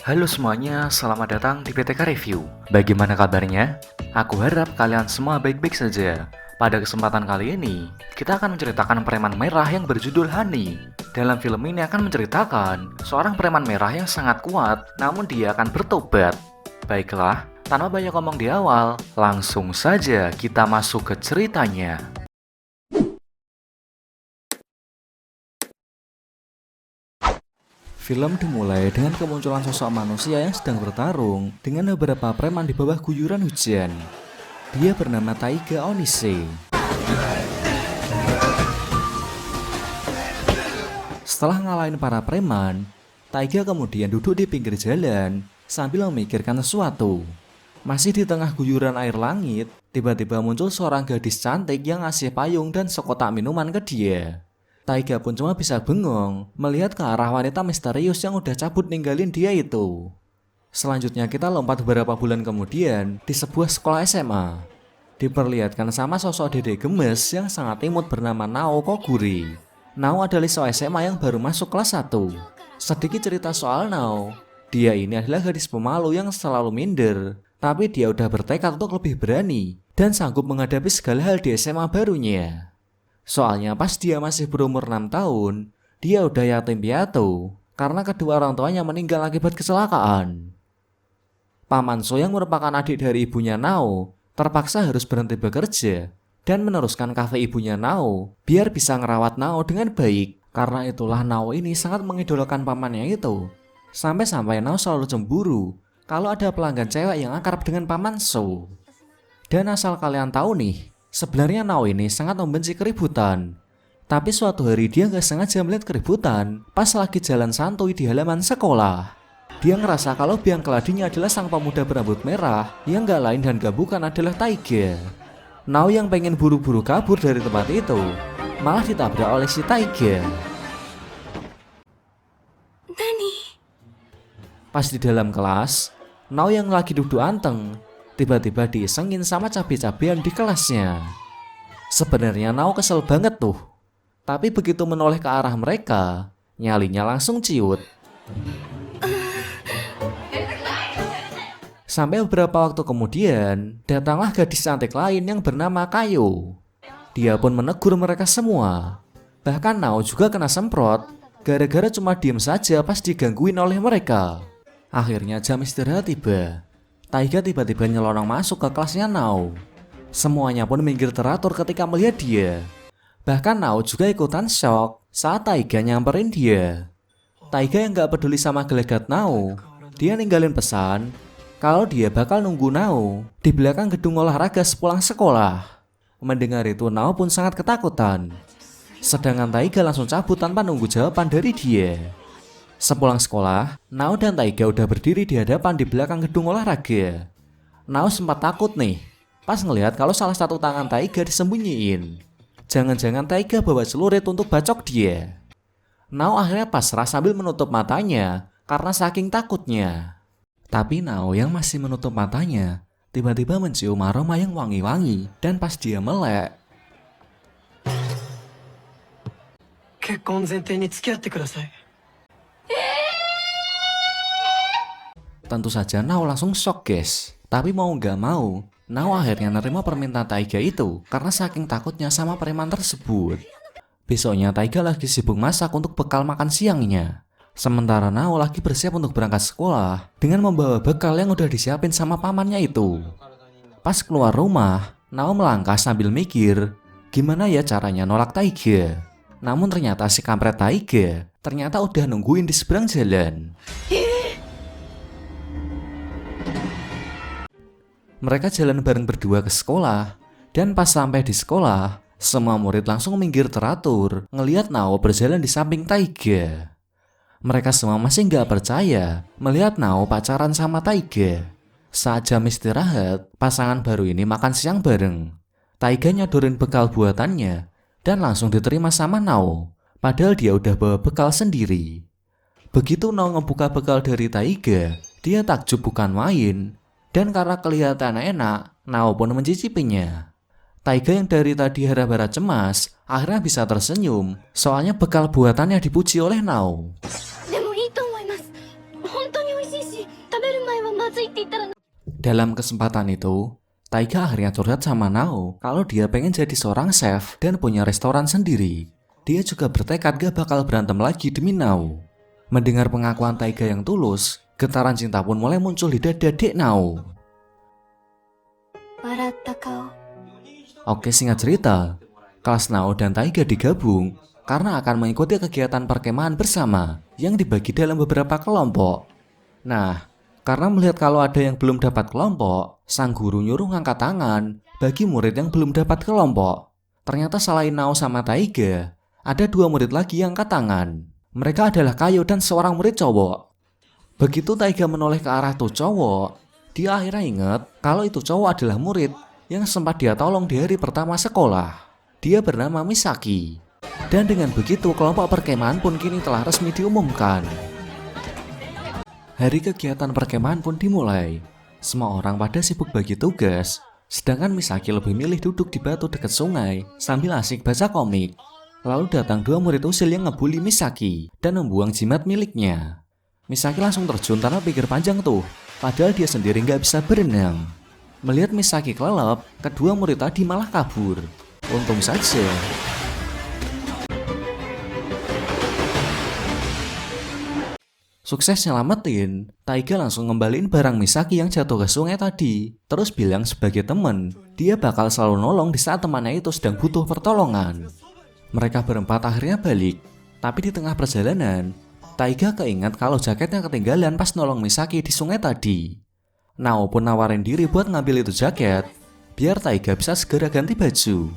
Halo semuanya, selamat datang di PTK Review. Bagaimana kabarnya? Aku harap kalian semua baik-baik saja. Pada kesempatan kali ini, kita akan menceritakan preman merah yang berjudul Honey. Dalam film ini akan menceritakan seorang preman merah yang sangat kuat, namun dia akan bertobat. Baiklah, tanpa banyak ngomong di awal, langsung saja kita masuk ke ceritanya. Film dimulai dengan kemunculan sosok manusia yang sedang bertarung dengan beberapa preman di bawah guyuran hujan. Dia bernama Taiga Onise. Setelah ngalahin para preman, Taiga kemudian duduk di pinggir jalan sambil memikirkan sesuatu. Masih di tengah guyuran air langit, tiba-tiba muncul seorang gadis cantik yang ngasih payung dan sekotak minuman ke dia. Taiga pun cuma bisa bengong melihat ke arah wanita misterius yang udah cabut ninggalin dia itu. Selanjutnya kita lompat beberapa bulan kemudian di sebuah sekolah SMA. Diperlihatkan sama sosok dede gemes yang sangat imut bernama Nao Koguri. Nao adalah siswa SMA yang baru masuk kelas 1. Sedikit cerita soal Nao. Dia ini adalah gadis pemalu yang selalu minder, tapi dia udah bertekad untuk lebih berani dan sanggup menghadapi segala hal di SMA barunya. Soalnya pas dia masih berumur 6 tahun, dia udah yatim piatu karena kedua orang tuanya meninggal akibat kecelakaan. Paman So yang merupakan adik dari ibunya Nao terpaksa harus berhenti bekerja dan meneruskan kafe ibunya Nao biar bisa ngerawat Nao dengan baik. Karena itulah Nao ini sangat mengidolakan pamannya itu. Sampai-sampai Nao selalu cemburu kalau ada pelanggan cewek yang akrab dengan paman So. Dan asal kalian tahu nih, sebenarnya Nao ini sangat membenci keributan. Tapi suatu hari dia gak sengaja melihat keributan pas lagi jalan santuy di halaman sekolah. Dia ngerasa kalau biang keladinya adalah sang pemuda berambut merah yang gak lain dan gak bukan adalah Taiga. Nao yang pengen buru-buru kabur dari tempat itu malah ditabrak oleh si Taiga. Nani? Pas di dalam kelas, Nao yang lagi duduk anteng tiba-tiba diisengin sama cabe-cabean di kelasnya. Sebenarnya Nao kesel banget tuh. Tapi begitu menoleh ke arah mereka, nyalinya langsung ciut. Sampai beberapa waktu kemudian, datanglah gadis cantik lain yang bernama Kayo. Dia pun menegur mereka semua. Bahkan Nao juga kena semprot, gara-gara cuma diem saja pas digangguin oleh mereka. Akhirnya jam istirahat tiba. Taiga tiba-tiba nyelonong masuk ke kelasnya Nao. Semuanya pun minggir teratur ketika melihat dia. Bahkan Nao juga ikutan shock saat Taiga nyamperin dia. Taiga yang gak peduli sama gelagat Nao, dia ninggalin pesan kalau dia bakal nunggu Nao di belakang gedung olahraga sepulang sekolah. Mendengar itu Nao pun sangat ketakutan. Sedangkan Taiga langsung cabut tanpa nunggu jawaban dari dia. Sepulang sekolah, Nao dan Taiga udah berdiri di hadapan di belakang gedung olahraga. Nao sempat takut nih, pas ngelihat kalau salah satu tangan Taiga disembunyiin. Jangan-jangan Taiga bawa celurit untuk bacok dia. Nao akhirnya pasrah sambil menutup matanya karena saking takutnya. Tapi Nao yang masih menutup matanya, tiba-tiba mencium aroma yang wangi-wangi dan pas dia melek, 結婚前提に付き合ってください。 tentu saja Nao langsung shock guys. Tapi mau gak mau, Nao akhirnya nerima permintaan Taiga itu karena saking takutnya sama preman tersebut. Besoknya Taiga lagi sibuk masak untuk bekal makan siangnya. Sementara Nao lagi bersiap untuk berangkat sekolah dengan membawa bekal yang udah disiapin sama pamannya itu. Pas keluar rumah, Nao melangkah sambil mikir gimana ya caranya nolak Taiga. Namun ternyata si kampret Taiga ternyata udah nungguin di seberang jalan. Mereka jalan bareng berdua ke sekolah, dan pas sampai di sekolah, semua murid langsung minggir teratur ngelihat Nao berjalan di samping Taiga. Mereka semua masih nggak percaya melihat Nao pacaran sama Taiga. Saat jam istirahat, pasangan baru ini makan siang bareng. Taiga nyodorin bekal buatannya dan langsung diterima sama Nao, padahal dia udah bawa bekal sendiri. Begitu Nao ngebuka bekal dari Taiga, dia takjub bukan main. Dan karena kelihatan enak, Nao pun mencicipinya. Taiga yang dari tadi harap-harap cemas, akhirnya bisa tersenyum, soalnya bekal buatannya dipuji oleh Nao. でもいいと思います。本当に美味しいし。いって言ったら Dalam kesempatan itu, Taiga akhirnya curhat sama Nao kalau dia pengen jadi seorang chef dan punya restoran sendiri. Dia juga bertekad gak bakal berantem lagi demi Nao. Mendengar pengakuan Taiga yang tulus, getaran cinta pun mulai muncul di dada Dek Nao. 笑った顔 Oke, singkat cerita, kelas Nao dan Taiga digabung karena akan mengikuti kegiatan perkemahan bersama yang dibagi dalam beberapa kelompok. Nah, karena melihat kalau ada yang belum dapat kelompok, sang guru nyuruh ngangkat tangan bagi murid yang belum dapat kelompok. Ternyata selain Nao sama Taiga, ada 2 murid lagi yang angkat tangan. Mereka adalah Kayo dan seorang murid cowok. Begitu Taiga menoleh ke arah tuh cowok, dia akhirnya ingat kalau itu cowok adalah murid yang sempat dia tolong di hari pertama sekolah. Dia bernama Misaki. Dan dengan begitu kelompok perkemahan pun kini telah resmi diumumkan. Hari kegiatan perkemahan pun dimulai. Semua orang pada sibuk bagi tugas, sedangkan Misaki lebih milih duduk di batu dekat sungai sambil asik baca komik. Lalu datang 2 murid usil yang ngebully Misaki dan membuang jimat miliknya. Misaki langsung terjun tanpa pikir panjang tuh, padahal dia sendiri nggak bisa berenang. Melihat Misaki kelelep, kedua murid tadi malah kabur. Untung saja. Sukses nyelamatin, Taiga langsung ngembaliin barang Misaki yang jatuh ke sungai tadi. Terus bilang sebagai temen, dia bakal selalu nolong di saat temannya itu sedang butuh pertolongan. Mereka berempat akhirnya balik. Tapi di tengah perjalanan, Taiga keingat kalau jaketnya ketinggalan pas nolong Misaki di sungai tadi. Nao pun nawarin diri buat ngambil itu jaket, biar Taiga bisa segera ganti baju.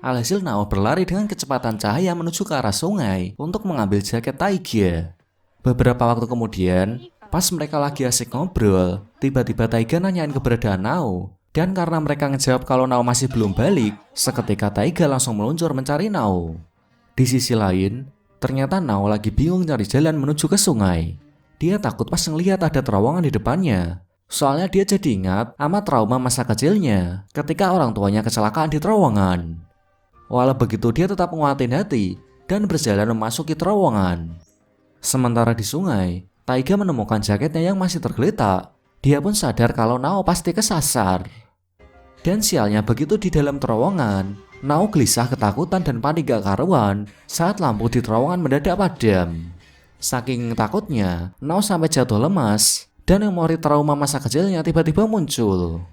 Alhasil Nao berlari dengan kecepatan cahaya menuju ke arah sungai untuk mengambil jaket Taiga. Beberapa waktu kemudian, pas mereka lagi asik ngobrol, tiba-tiba Taiga nanyain keberadaan Nao. Dan karena mereka ngejawab kalau Nao masih belum balik, seketika Taiga langsung meluncur mencari Nao. Di sisi lain, ternyata Nao lagi bingung cari jalan menuju ke sungai. Dia takut pas ngelihat ada terowongan di depannya. Soalnya dia jadi ingat sama trauma masa kecilnya ketika orang tuanya kecelakaan di terowongan. Walau begitu dia tetap nguatin hati dan berjalan memasuki terowongan. Sementara di sungai, Taiga menemukan jaketnya yang masih tergeletak. Dia pun sadar kalau Nao pasti kesasar. Dan sialnya begitu di dalam terowongan, Nao gelisah ketakutan dan panik gak karuan saat lampu di terowongan mendadak padam. Saking takutnya, Nao sampai jatuh lemas dan memori trauma masa kecilnya tiba-tiba muncul.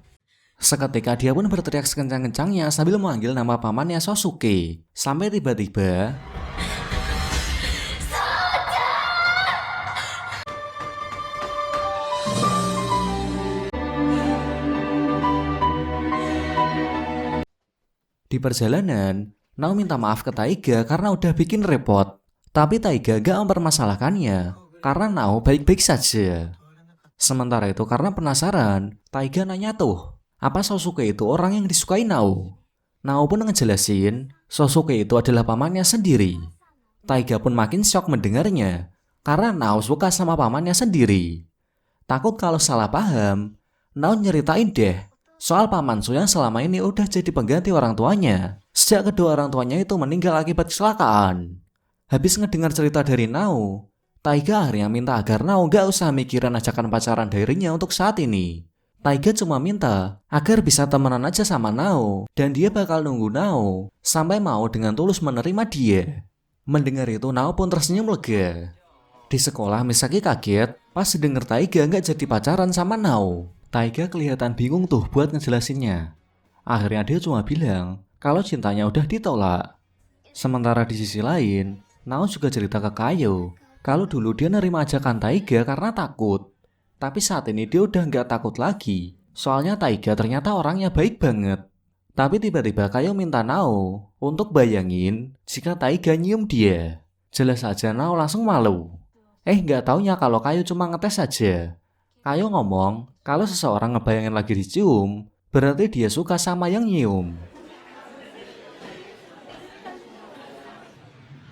Seketika dia pun berteriak sekencang-kencangnya sambil memanggil nama pamannya Sosuke. Sampai tiba-tiba di perjalanan, Nao minta maaf ke Taiga karena udah bikin repot. Tapi Taiga gak mempermasalahkannya karena Nao baik-baik saja. Sementara itu karena penasaran, Taiga nanya tuh, apa Sosuke itu orang yang disukai Nao? Nao pun ngejelasin, Sosuke itu adalah pamannya sendiri. Taiga pun makin syok mendengarnya karena Nao suka sama pamannya sendiri. Takut kalau salah paham, Nao nyeritain deh soal paman Su yang selama ini udah jadi pengganti orang tuanya sejak kedua orang tuanya itu meninggal akibat kecelakaan. Habis ngedengar cerita dari Nao, Taiga akhirnya minta agar Nao gak usah mikirin ajakan pacaran darinya untuk saat ini. Taiga cuma minta agar bisa temenan aja sama Nao dan dia bakal nunggu Nao sampai mau dengan tulus menerima dia. Mendengar itu Nao pun tersenyum lega. Di sekolah Misaki kaget pas denger Taiga gak jadi pacaran sama Nao. Taiga kelihatan bingung tuh buat ngejelasinnya. Akhirnya dia cuma bilang kalau cintanya udah ditolak. Sementara di sisi lain, Nao juga cerita ke Kayo kalau dulu dia nerima ajakan Taiga karena takut. Tapi saat ini dia udah gak takut lagi. Soalnya Taiga ternyata orangnya baik banget. Tapi tiba-tiba Kayo minta Nao untuk bayangin jika Taiga nyium dia. Jelas aja Nao langsung malu. Gak taunya kalau Kayo cuma ngetes aja. Kayo ngomong kalau seseorang ngebayangin lagi dicium, berarti dia suka sama yang nyium.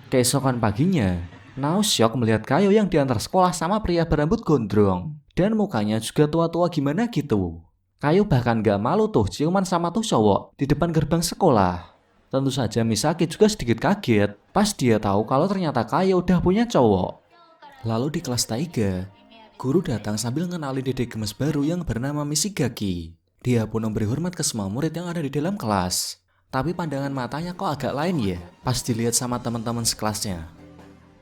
Keesokan paginya, Nao syok melihat Kayo yang diantar sekolah sama pria berambut gondrong. Dan mukanya juga tua-tua gimana gitu. Kayo bahkan gak malu tuh ciuman sama tuh cowok di depan gerbang sekolah. Tentu saja Misaki juga sedikit kaget pas dia tahu kalau ternyata Kayo udah punya cowok. Lalu di kelas Taiga, Guru datang sambil ngenalin Dede Gemes baru yang bernama Mishigaki. Dia pun memberi hormat ke semua murid yang ada di dalam kelas. Tapi pandangan matanya kok agak lain ya, pas dilihat sama teman-teman sekelasnya.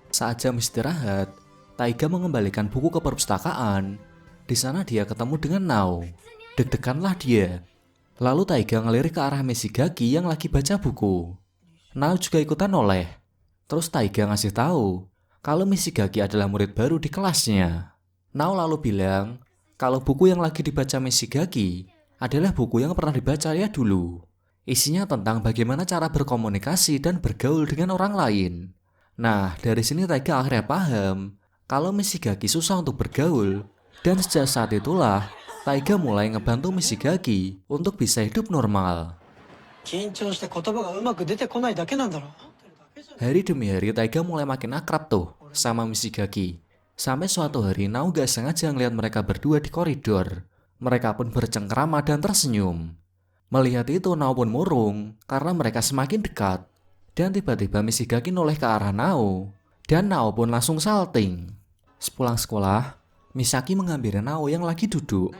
Saat jam istirahat, Taiga mengembalikan buku ke perpustakaan. Di sana dia ketemu dengan Nao. Deg-deganlah dia. Lalu Taiga ngelirik ke arah Mishigaki yang lagi baca buku. Nao juga ikutan noleh. Terus Taiga ngasih tahu kalau Mishigaki adalah murid baru di kelasnya. Nao lalu bilang kalau buku yang lagi dibaca Mishigaki adalah buku yang pernah dibaca dia dulu. Isinya tentang bagaimana cara berkomunikasi dan bergaul dengan orang lain. Nah, dari sini Taiga akhirnya paham kalau Mishigaki susah untuk bergaul. Dan sejak saat itulah Taiga mulai ngebantu Mishigaki untuk bisa hidup normal. Hari demi hari Taiga mulai makin akrab tuh sama Mishigaki. Sampai suatu hari Nao gak sengaja ngeliat mereka berdua di koridor. Mereka pun bercengkrama dan tersenyum. Melihat itu Nao pun murung karena mereka semakin dekat. Dan tiba-tiba Mishigaki noleh ke arah Nao. Dan Nao pun langsung salting. Sepulang sekolah, Misaki menghampiri Nao yang lagi duduk.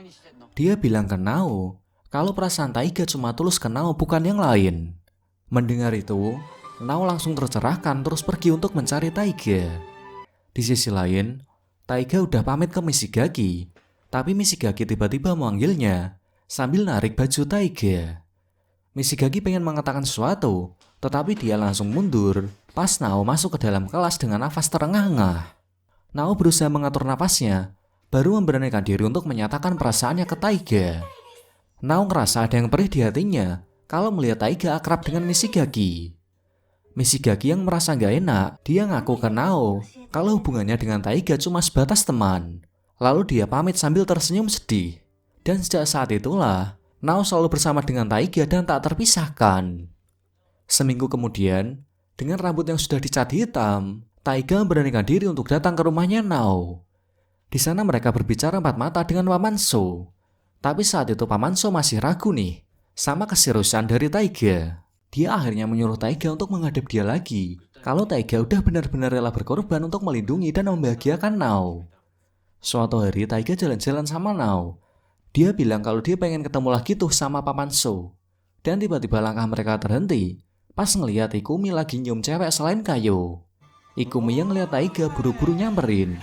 Dia bilang ke Nao kalau perasaan Taiga cuma tulus ke Nao bukan yang lain. Mendengar itu, Nao langsung tercerahkan terus pergi untuk mencari Taiga. Di sisi lain, Taiga udah pamit ke Mishigaki, tapi Mishigaki tiba-tiba memanggilnya sambil narik baju Taiga. Mishigaki pengen mengatakan sesuatu, tetapi dia langsung mundur pas Nao masuk ke dalam kelas dengan nafas terengah-engah. Nao berusaha mengatur nafasnya, baru memberanikan diri untuk menyatakan perasaannya ke Taiga. Nao ngerasa ada yang perih di hatinya kalau melihat Taiga akrab dengan Mishigaki. Mishigaki yang merasa gak enak, dia ngaku ke Nao kalau hubungannya dengan Taiga cuma sebatas teman. Lalu dia pamit sambil tersenyum sedih. Dan sejak saat itulah, Nao selalu bersama dengan Taiga dan tak terpisahkan. Seminggu kemudian, dengan rambut yang sudah dicat hitam, Taiga memberanikan diri untuk datang ke rumahnya Nao. Di sana mereka berbicara empat mata dengan Paman So. Tapi saat itu Paman So masih ragu nih sama keseriusan dari Taiga. Dia akhirnya menyuruh Taiga untuk menghadap dia lagi kalau Taiga udah benar-benar rela berkorban untuk melindungi dan membahagiakan Nao. Suatu hari Taiga jalan-jalan sama Nao. Dia bilang kalau dia pengen ketemu lagi tuh sama Paman So. Dan tiba-tiba langkah mereka terhenti pas ngeliat Ikumi lagi nyium cewek selain Kayo. Ikumi yang ngeliat Taiga buru-buru nyamperin.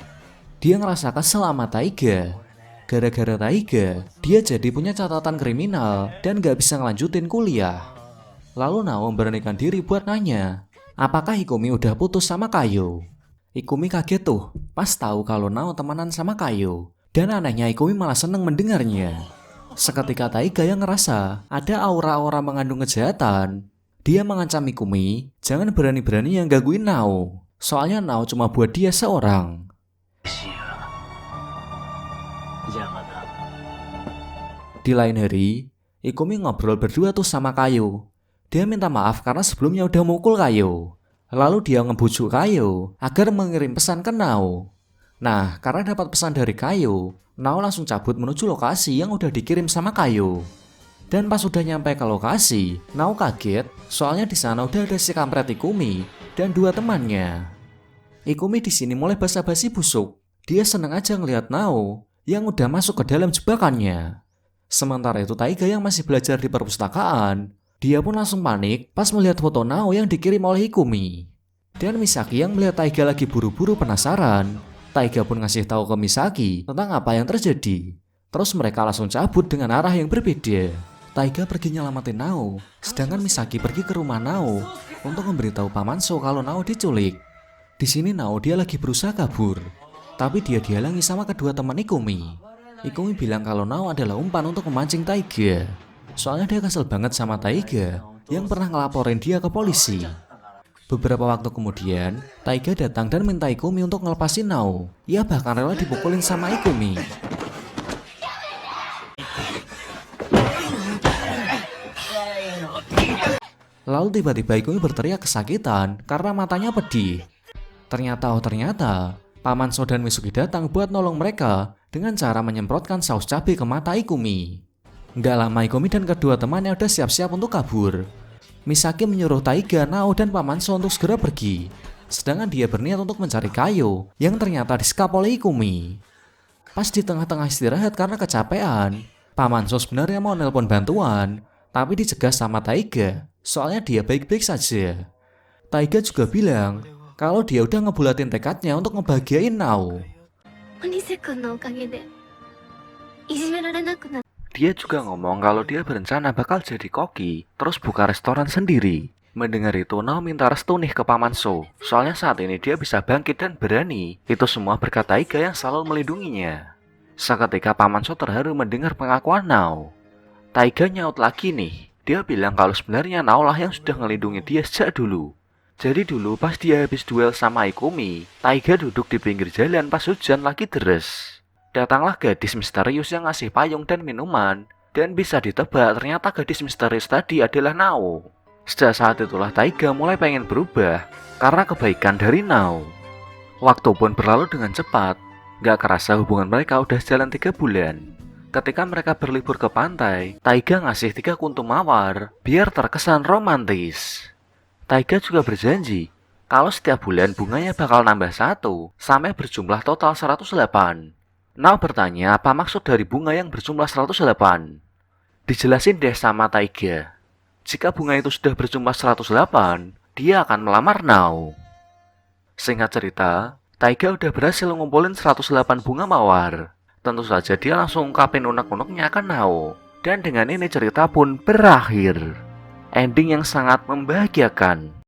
Dia ngerasa kesel sama Taiga. Gara-gara Taiga, dia jadi punya catatan kriminal dan gak bisa ngelanjutin kuliah. Lalu Nao memberanikan diri buat nanya, apakah Ikumi udah putus sama Kayo? Ikumi kaget tuh pas tahu kalau Nao temenan sama Kayo. Dan anehnya Ikumi malah seneng mendengarnya. Seketika Taiga yang ngerasa ada aura-aura mengandung kejahatan. Dia mengancam Ikumi, jangan berani-berani yang gangguin Nao. Soalnya Nao cuma buat dia seorang. Di lain hari, Ikumi ngobrol berdua tuh sama Kayo. Dia minta maaf karena sebelumnya udah mukul Kayo. Lalu dia ngebujuk Kayo agar mengirim pesan ke Nao. Nah, karena dapat pesan dari Kayo, Nao langsung cabut menuju lokasi yang udah dikirim sama Kayo. Dan pas udah nyampe ke lokasi, Nao kaget soalnya di sana udah ada si kampret Ikumi dan dua temannya. Ikumi di sini mulai basa-basi busuk. Dia seneng aja ngelihat Nao yang udah masuk ke dalam jebakannya. Sementara itu Taiga yang masih belajar di perpustakaan, dia pun langsung panik pas melihat foto Nao yang dikirim oleh Ikumi. Dan Misaki yang melihat Taiga lagi buru-buru penasaran, Taiga pun ngasih tahu ke Misaki tentang apa yang terjadi. Terus mereka langsung cabut dengan arah yang berbeda. Taiga pergi nyelamatin Nao, sedangkan Misaki pergi ke rumah Nao untuk memberitahu Paman So kalau Nao diculik. Di sini Nao dia lagi berusaha kabur, tapi dia dihalangi sama kedua teman Ikumi. Ikumi bilang kalau Nao adalah umpan untuk memancing Taiga. Soalnya dia kesel banget sama Taiga yang pernah ngelaporin dia ke polisi. Beberapa waktu kemudian, Taiga datang dan minta Ikumi untuk ngelepasin Nao. Ia bahkan rela dipukulin sama Ikumi. Lalu tiba-tiba Ikumi berteriak kesakitan karena matanya pedih. Ternyata Paman So dan Misugi datang buat nolong mereka dengan cara menyemprotkan saus cabai ke mata Ikumi. Nggak lama Ikumi dan kedua temannya udah siap-siap untuk kabur. Misaki menyuruh Taiga, Nao, dan Paman So untuk segera pergi. Sedangkan dia berniat untuk mencari Kayo yang ternyata disekap oleh Ikumi. Pas di tengah-tengah istirahat karena kecapean, Paman So sebenarnya mau nelpon bantuan, tapi dicegah sama Taiga, soalnya dia baik-baik saja. Taiga juga bilang kalau dia udah ngebulatin tekadnya untuk ngebahagiain Nao. おにせくんのおかげでいじめられなくなった。 Dia juga ngomong kalau dia berencana bakal jadi koki, terus buka restoran sendiri. Mendengar itu, Nao minta restu nih ke Paman So. Soalnya saat ini dia bisa bangkit dan berani. Itu semua berkat Taiga yang selalu melindunginya. Seketika Paman So terharu mendengar pengakuan Nao. Taiga nyaut lagi nih. Dia bilang kalau sebenarnya Nao lah yang sudah ngelindungi dia sejak dulu. Jadi dulu pas dia habis duel sama Ikumi, Taiga duduk di pinggir jalan pas hujan lagi deres. Datanglah gadis misterius yang ngasih payung dan minuman, dan bisa ditebak ternyata gadis misterius tadi adalah Nao. Sejak saat itulah Taiga mulai pengen berubah karena kebaikan dari Nao. Waktu pun berlalu dengan cepat, gak kerasa hubungan mereka udah jalan 3 bulan. Ketika mereka berlibur ke pantai, Taiga ngasih 3 kuntum mawar biar terkesan romantis. Taiga juga berjanji kalau setiap bulan bunganya bakal nambah 1 sampai berjumlah total 108. Nao bertanya apa maksud dari bunga yang berjumlah 108. Dijelasin deh sama Taiga. Jika bunga itu sudah berjumlah 108, dia akan melamar Nao. Singkat cerita, Taiga udah berhasil ngumpulin 108 bunga mawar. Tentu saja dia langsung ungkapin unek-uneknya ke Nao. Dan dengan ini cerita pun berakhir. Ending yang sangat membahagiakan.